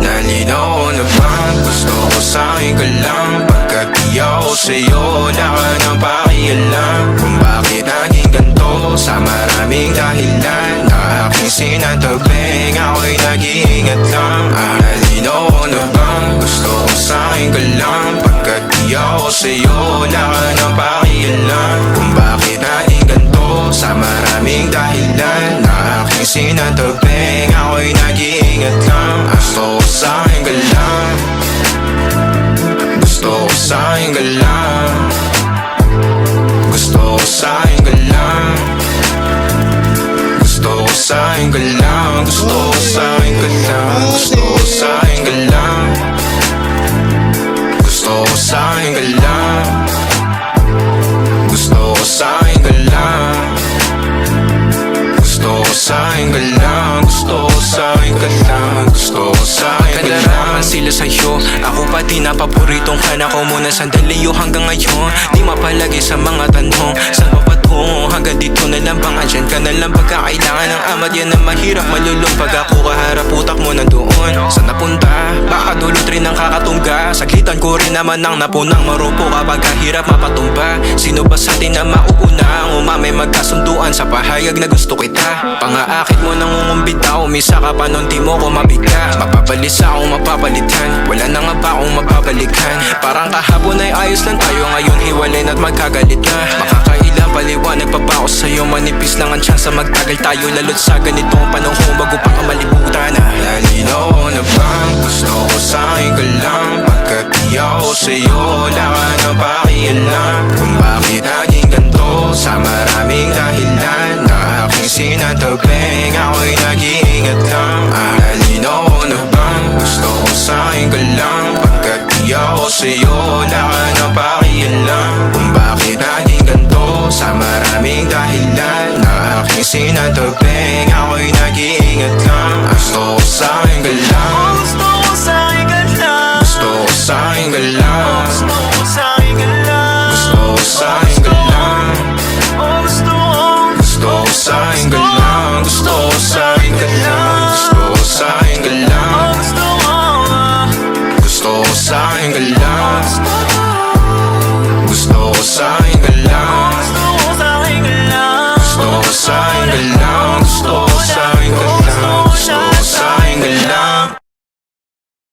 Nalinaw na bang gusto ko sa'kin ka lang? Pagkat di ako sa'yo, wala ka nang pakialam. Kung bakit naging ganito sa maraming dahilan na aking sinatagping, ako'y nag-iingat lang. Nalinaw na bang gusto ko sa'kin ka lang? Pagkat di ako sa'yo, wala ka nang pakialam. Kung bakit naging ganito sa maraming dahilan na aking sinatagping, ako'y nag-iingat lang. Gusto ko sa'kin ka lang, gusto ko sa'kin ka lang, gusto ko sa'kin ka lang, gusto ko sa'kin ka lang, gusto ko sa'kin ka lang, gusto ko sa'kin ka lang, gusto ko sa'kin ka lang, gusto ko sa'kin ka lang, gusto ko sa'kin ka lang, gusto ko sa'kin ka lang, gusto ko sa'kin ka lang. Kadalaman sila sa'yo, ako pati na paboritong ka na ko muna sandali yo hanggang ngayon. Di mapalagi sa mga tanong, saan pa patungo? Hanggang dito na lang bang andyan ka na lang pagkakailangan ng amat? Yan ang mahirap malulong pag ako kaharap utak mo nandoon. Saan napunta? Baka dulot rin ang kakatungga. Saglitan ko rin naman ang napunang marupo kapag kahirap mapatumba. Sino ba sa atin na mauuna ang umamay magkasunduan sa pahayag na gusto kita? Pangaakit mo nang umumbita, umisa ka pa nun di mo ko mabiga. Mapapalis akong mapapalitan, wala na nga ba akong mapapalikan? Parang kahapon ay ayos lang tayo, ngayon hiwalay na't magkagalit na. Makakailang paliwanag pa ba ako sa'yo? Manipis lang ang tsansa magtagal tayo, lalo't sa ganitong panahon bago pa ka malibutan. Nalinaw na bang gusto ko sa'kin ka lang? Pagkat di ako sa'yo, wala ka nang pakialam. Kung bakit naging ganito sa maraming dahilan na aking sinatagping, ako'y nag-iingat lang. Nalinaw na bang gusto ko sa'kin ka lang? Pagkat di ako sa'yo, wala ka nang pakialam. Kung bakit naging ganito sa maraming dahilan na aking sinatagping, ako'y nag-iingat lang. Gusto ko sa'kin ka lang, gusto ko sa'kin ka lang, gusto ko sa'kin ka lang, gusto ko sa'kin ka lang, gusto ko sa'kin ka lang, gusto ko sa'kin ka lang, gusto ko sa'kin ka lang, gusto ko sa'kin ka lang, gusto ko sa'kin ka lang.